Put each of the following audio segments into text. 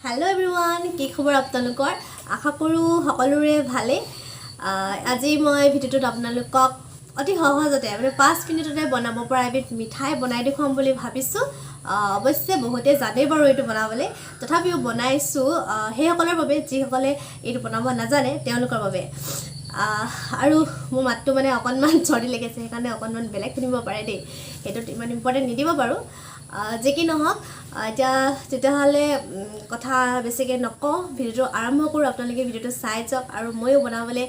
Hello everyone কি খবৰ আপোনালোকৰ আশা কৰো সকলোৰে ভালে আজি মই ভিডিওটোত আপোনালোকক অতি সহজতে মানে 5 মিনিটতে বনাব পৰা এবিধ মিঠাই বনাই দেখুৱাম বুলি ভাবিছো অৱশ্যে বহুতে জানে বাৰু এটো বনাবলে তথাপিও বনাইছো হে সকলৰ বাবে যি সকলে এটো বনাব নাজানে তেওঁলোকৰ বাবে আৰু মোৰ মাতটো মানে অকনমান চৰ্দি লাগিছে সেইকাৰণে অকনমান বেলেগ শুনিব পাৰে দেই এটো ইমান ইম্পৰ্টেন্ট নিদিব বাৰু যে কি নহক এতিয়া তেতিয়াহলে কথা বেছিকে নকওঁ ভিডিওটো আৰম্ভ কৰো আপোনালোকে ভিডিওটো চাই যাওক আৰু মইও বনাবলে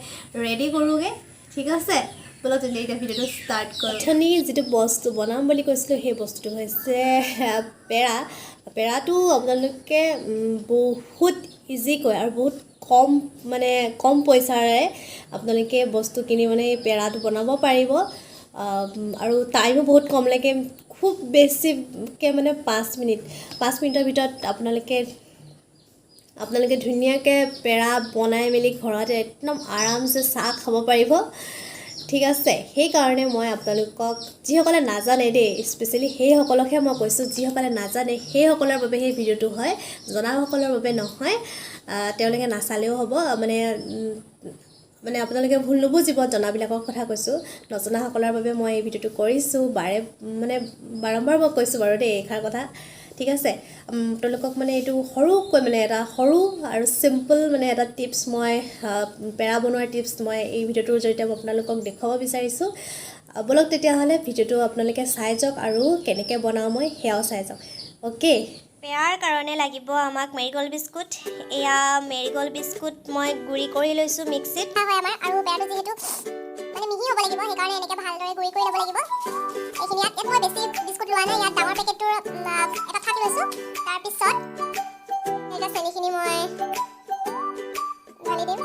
ৰেডি কৰোগে ঠিক আছে বলক তেন্তে এতিয়া ভিডিওটো ষ্টাৰ্ট কৰো থনি যেটো বস্তু বনাম বুলি কৈছিলো সেই বস্তুটো হৈছে পেৰাটো আপোনালোকে বহুত ইজি কয় আৰু বহুত কম পইচাৰে আপোনালোকে বস্তু কিনি মানে পেৰাটো বনাব পাৰিব আৰু টাইমো বহুত কম লাগে খুব বেছি কে মানে 5 মিনিটৰ ভিতৰত আপোনালোকে ধুনিয়াকে পেৰা বনাই মেলি ঘৰতে একদম আৰামছে চাহ খাব পাৰিব ঠিক আছে সেই কাৰণে মই আপোনালোকক যি সকলে নাজানে দে স্পেশালি সেই সকলকহে মই কৈছো যি সকলে নাজানে সেই সকলৰ বাবে এই ভিডিওটো হয় জনা সকলৰ বাবে নহয় তেওঁলোকে নাচালেও হ'ব মানে আপোনালোকে ভুল নুবুজিব জনাবিলাকৰ কথা কৈছো নজনা সকলৰ বাবে মই এই ভিডিওটো কৰিছো বাৰম্বাৰ মই কৈছো বাৰু দেই এখাৰ কথা ঠিক আছে আপোনালোকক মানে এটো সৰুকৈ মানে এটা সৰু আৰু সিম্পল মানে এটা টিপস মই পেৰা বনোৱাৰ টিপস মই এই ভিডিওটোৰ জৰিয়তে আপোনালোকক দেখাব বিচাৰিছো বলক তেতিয়া হলে ভিডিওটো আপোনালোকে চাই যাওক আৰু কেনেকৈ বনাও মই হেয়াও চাই যাওক ওকে পেয়াৰ কাৰণে লাগিব আমাক মেৰিগোল্ড বিস্কুট এয়া মেৰিগোল্ড বিস্কুট মই গুৰি কৰি লৈছো মিক্সিত হয় আমাৰ আৰু পেয়াৰটো যেহেতু মানে মিহি হ'ব লাগিব সেই কাৰণে এনেকৈ ভালদৰে গুৰি কৰি ল'ব লাগিব এইখিনি ইয়াত মই বেছি বিস্কুট লোৱা নাই ইয়াত ডাঙৰ পেকেটটোৰ এটা থাকি লৈছো তাৰ পিছত এটা চেনিখিনি মই ঢালি দিম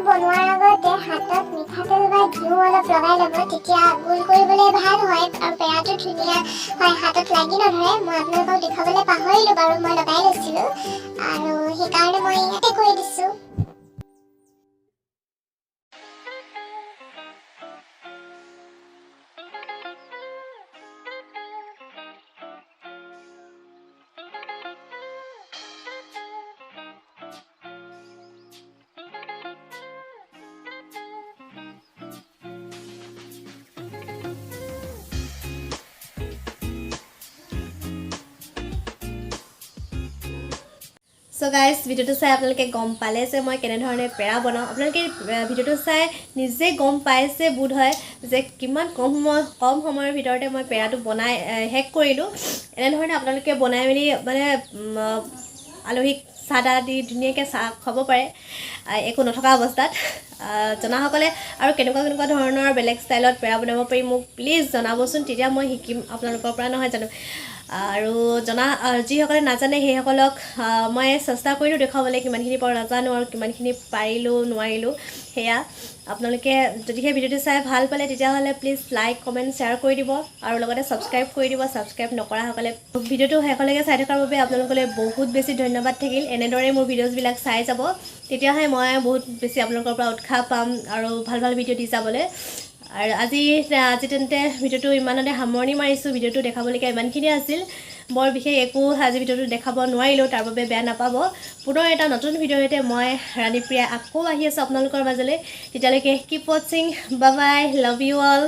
বনোৱাৰ আগতে হাতত মিঠাতেল বা ঘিউ অলপ লগাই ল'ব তেতিয়া গোল কৰিবলৈ ভাল হয় আৰু পেৰাটো ধুনীয়া হয় হাতত লাগি নধৰে মই আপোনালোকক দেখাবলৈ পাহৰিলো বাৰু মই লগাই লৈছিলো আৰু সেইকাৰণে মই ইয়াতে কৰি দিছো So guys ভিডিওটো চাই আপোনালোকে গম পালে যে মই কেনে ধৰণে পেৰা বনাও আপোনালোকে ভিডিওটো চাই নিজে গম পাইছে বুধ হয় যে কিমান কম সময়ৰ ভিতৰতে মই পেৰাটো বনাই হেক কৰিলো এনে ধৰণে আপোনালোকে বনাই মেলি মানে আলহীক সাদা দি ধুনীয়াকৈ চাহ খাব পাৰে একো নথকা অৱস্থাত জনাসকলে আৰু কেনেকুৱা ধৰণৰ বেলেগ ষ্টাইলত পেৰা বনাব পাৰি মোক প্লিজ জনাবচোন তেতিয়া মই শিকিম আপোনালোকৰ পৰা নহয় জানো আৰু যি সকলে নাজানে সেই সকলক মই চেষ্টা কৰিলো দেখাবলৈ কিমানখিনি পাৰো নাজানো আৰু কিমানখিনি পাৰিলো নোৱাৰিলো হেয়া আপোনালোকে যদি এই ভিডিওটো চাই ভাল পালে তেতিয়া হলে প্লিজ লাইক কমেন্ট শেয়াৰ কৰি দিব আৰু লগতে সাবস্ক্ৰাইব কৰি দিব সাবস্ক্ৰাইব নকৰা সকলে ভিডিওটো হেকলৈকে চাই থকাৰ বাবে আপোনালোকলৈ বহুত বেছি ধন্যবাদ থাকিল এনেদৰে মোৰ ভিডিওজ বিলাক চাই যাব তেতিয়াহে মই বহুত বেছি আপোনালোকৰ পৰা উৎসাহ পাম আৰু ভাল ভাল ভিডিঅ' দি যাবলৈ। আৰু আজি তেন্তে ভিডিঅ'টো ইমানতে সামৰণি মাৰিছোঁ। ভিডিঅ'টো দেখাবলগীয়া ইমানখিনিয়ে আছিল। বৰ বিশেষ একো আজি ভিডিঅ'টো দেখাব নোৱাৰিলোঁ, তাৰ বাবে বেয়া নাপাব। পুনৰ এটা নতুন ভিডিঅ'ৰ সৈতে মই ৰাণীপ্ৰিয়া আকৌ আহি আছোঁ আপোনালোকৰ মাজলৈ। তেতিয়ালৈকে কিপ ৱাচিং, bye bye, love you all.